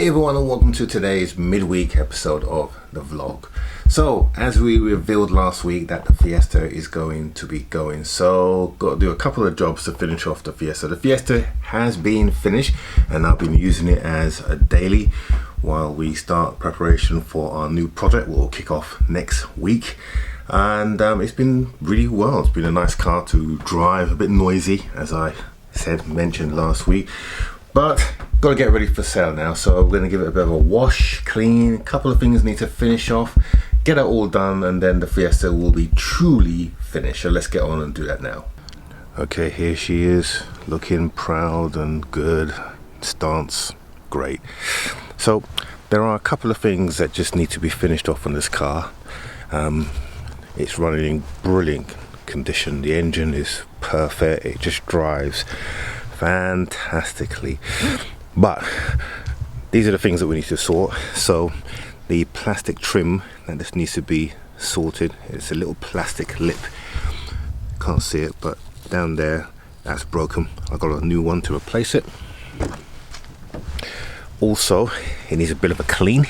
Hey everyone, and welcome to today's midweek episode of the vlog. So, as we revealed last week that the Fiesta is going to be going, so got to do a couple of jobs to finish off the Fiesta. The Fiesta has been finished and I've been using it as a daily while we start preparation for our new project. We'll kick off next week. And it's been really well. It's been a nice car to drive, a bit noisy as I mentioned last week, but got to get ready for sale now. So we're going to give it a bit of a wash, clean, a couple of things need to finish off, get it all done, and then the Fiesta will be truly finished. So let's get on and do that now. Okay, here she is, looking proud and good, stance great. So there are a couple of things that just need to be finished off on this car. It's running in brilliant condition. The engine is perfect. It just drives fantastically. But these are the things that we need to sort. So the plastic trim that just needs to be sorted. It's a little plastic lip. Can't see it, but down there, that's broken. I got a new one to replace it. Also, it needs a bit of a clean.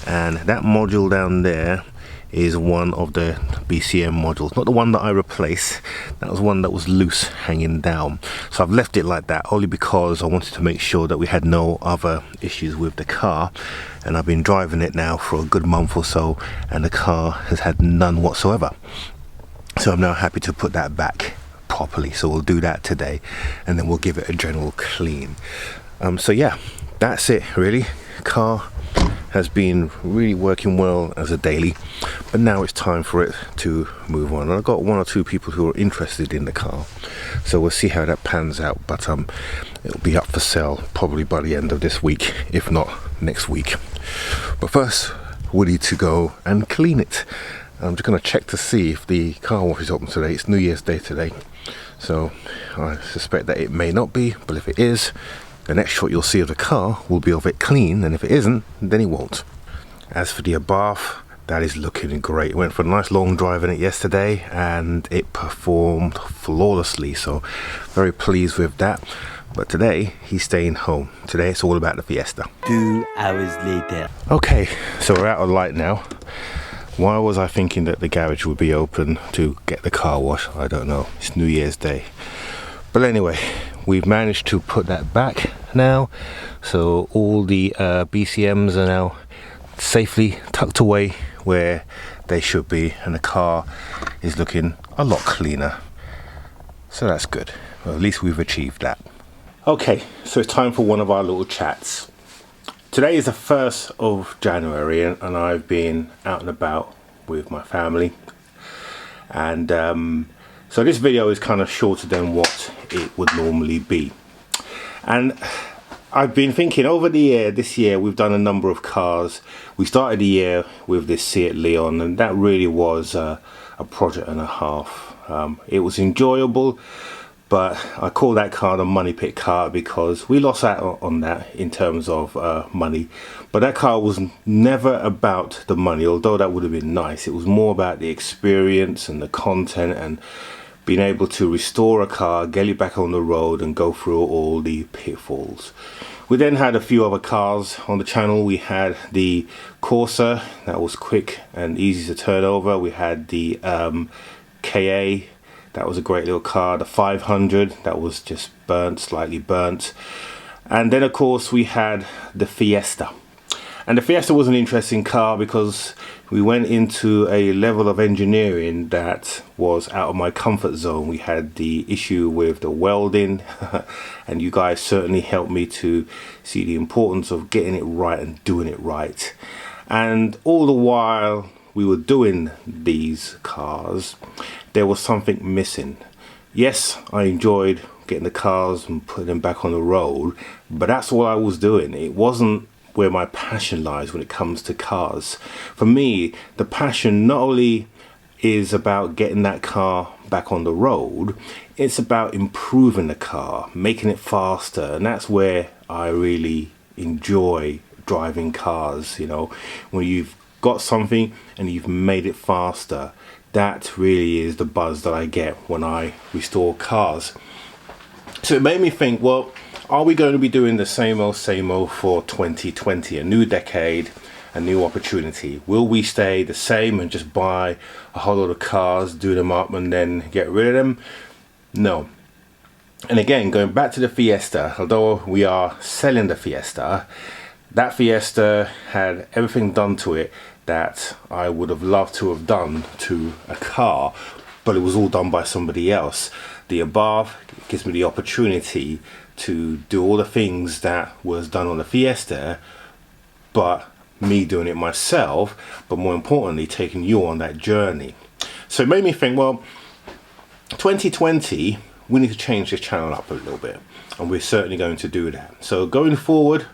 And that module down there is one of the BCM modules, not the one that I replaced. That was one that was loose hanging down, so I've left it like that only because I wanted to make sure that we had no other issues with the car. And I've been driving it now for a good month or so and the car has had none whatsoever, so I'm now happy to put that back properly. So we'll do that today and then we'll give it a general clean. So yeah, that's it really. Car has been really working well as a daily, but now it's time for it to move on. And I've got one or two people who are interested in the car, so we'll see how that pans out. But it'll be up for sale probably by the end of this week, if not next week. But first we need to go and clean it. I'm just going to check to see if the car wash is open today. It's New Year's Day today, so I suspect that it may not be, but if it is, the next shot you'll see of the car will be of it clean, and if it isn't, then it won't. As for the bath, that is looking great. Went for a nice long drive in it yesterday and it performed flawlessly, so very pleased with that. But today he's staying home. Today it's all about the Fiesta. 2 hours later. Okay, so we're out of light now. Why was I thinking that the garage would be open to get the car wash? I don't know. It's New Year's Day. But anyway, we've managed to put that back now, so all the BCMs are now safely tucked away where they should be, and the car is looking a lot cleaner, so that's good. Well, at least we've achieved that. Okay, so it's time for one of our little chats. Today is the 1st of January and I've been out and about with my family, and so this video is kind of shorter than what it would normally be. And I've been thinking over this year we've done a number of cars. We started the year with this Seat Leon, and that really was a project and a half. It was enjoyable, but I call that car the money pit car because we lost out on that in terms of money. But that car was never about the money, although that would have been nice. It was more about the experience and the content and being able to restore a car, get it back on the road and go through all the pitfalls. We then had a few other cars on the channel. We had the Corsa, that was quick and easy to turn over. We had the KA, that was a great little car. The 500, that was just burnt, slightly burnt. And then of course we had the Fiesta. And the Fiesta was an interesting car because we went into a level of engineering that was out of my comfort zone. We had the issue with the welding and you guys certainly helped me to see the importance of getting it right and doing it right. And all the while we were doing these cars, there was something missing. Yes, I enjoyed getting the cars and putting them back on the road, but that's all I was doing. It wasn't where my passion lies when it comes to cars. For me, the passion not only is about getting that car back on the road, it's about improving the car, making it faster, and that's where I really enjoy driving cars. You know, when you've got something and you've made it faster, that really is the buzz that I get when I restore cars. So it made me think, well, are we going to be doing the same old for 2020? A new decade, a new opportunity. Will we stay the same and just buy a whole lot of cars, do them up and then get rid of them? No. And again, going back to the Fiesta, although we are selling the Fiesta, that Fiesta had everything done to it that I would have loved to have done to a car, but it was all done by somebody else. The above gives me the opportunity to do all the things that was done on the Fiesta, but me doing it myself, but more importantly taking you on that journey. So it made me think, well, 2020 we need to change this channel up a little bit, and we're certainly going to do that. So going forward,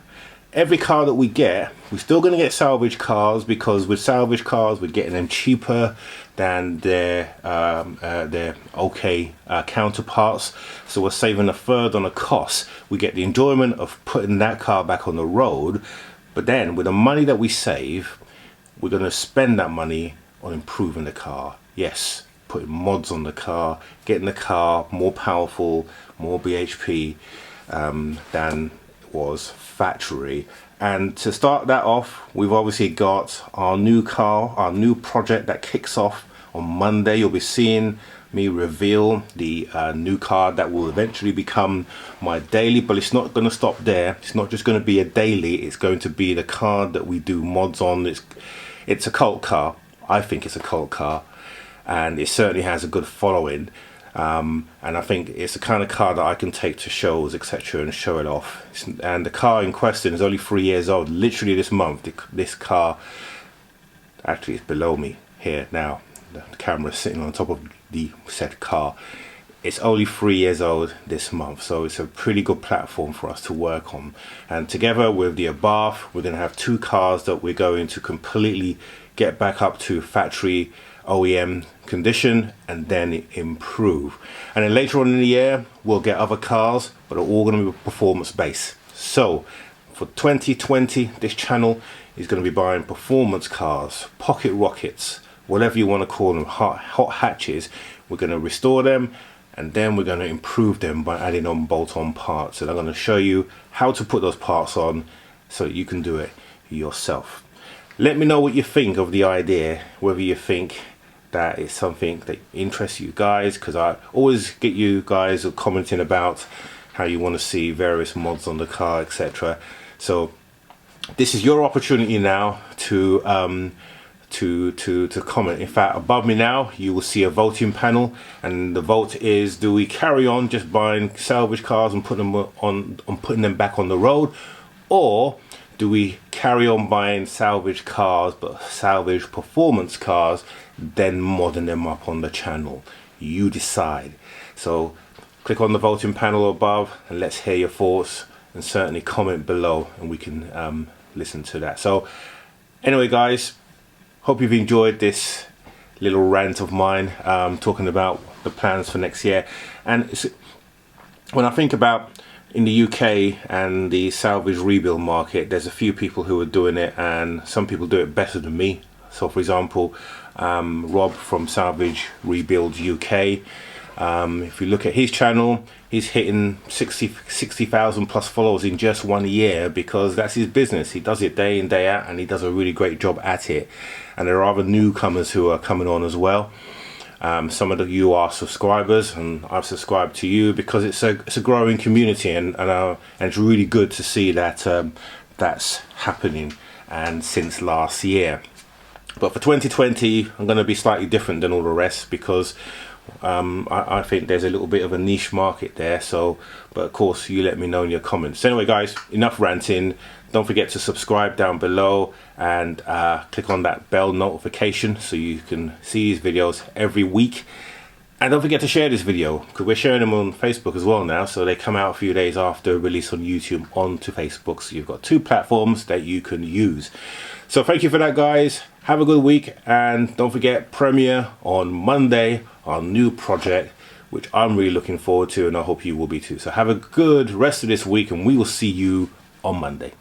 every car that we get, we're still going to get salvage cars, because with salvage cars we're getting them cheaper than their counterparts, so we're saving a third on the cost. We get the enjoyment of putting that car back on the road, but then with the money that we save, we're going to spend that money on improving the car. Yes, putting mods on the car, getting the car more powerful, more BHP than was factory. And to start that off, we've obviously got our new car, our new project that kicks off on Monday. You'll be seeing me reveal the new car that will eventually become my daily, but it's not going to stop there. It's not just going to be a daily, it's going to be the car that we do mods on. It's a cult car. I think it's a cult car, and it certainly has a good following. And I think it's the kind of car that I can take to shows, etc., and show it off. And the car in question is only 3 years old. Literally this month, this car actually is below me here now. The camera is sitting on top of the said car. It's only 3 years old this month, so it's a pretty good platform for us to work on. And together with the above, we're going to have two cars that we're going to completely get back up to factory OEM condition and then improve. And then later on in the year we'll get other cars, but they're all going to be performance based. So for 2020 this channel is going to be buying performance cars, pocket rockets, whatever you want to call them, hot hatches. We're going to restore them, and then we're going to improve them by adding on bolt-on parts. And I'm going to show you how to put those parts on so that you can do it yourself. Let me know what you think of the idea, whether you think that is something that interests you guys, because I always get you guys commenting about how you want to see various mods on the car, etc. So this is your opportunity now to comment. In fact, above me now you will see a voting panel, and the vote is: do we carry on just buying salvage cars and putting them back on the road, or do we carry on buying salvage cars, but salvage performance cars, then modding them up on the channel? You decide. So click on the voting panel above and let's hear your thoughts, and certainly comment below and we can listen to that. So anyway guys, hope you've enjoyed this little rant of mine, talking about the plans for next year. And when I think about in the UK and the salvage rebuild market, there's a few people who are doing it, and some people do it better than me. So for example, Rob from Salvage Rebuilds UK, if you look at his channel, he's hitting 60,000 plus followers in just 1 year, because that's his business. He does it day in, day out, and he does a really great job at it. And there are other newcomers who are coming on as well. Some of you are subscribers, and I've subscribed to you because it's a growing community, and it's really good to see that that's happening, and since last year. But for 2020 I'm going to be slightly different than all the rest, because I think there's a little bit of a niche market there. So, but of course you let me know in your comments. So anyway guys, enough ranting. Don't forget to subscribe down below, and click on that bell notification so you can see these videos every week. And don't forget to share this video, because we're sharing them on Facebook as well now, so they come out a few days after release on YouTube onto Facebook. So you've got two platforms that you can use. So thank you for that guys. Have a good week, and don't forget, premiere on Monday, our new project, which I'm really looking forward to, and I hope you will be too. So have a good rest of this week, and we will see you on Monday.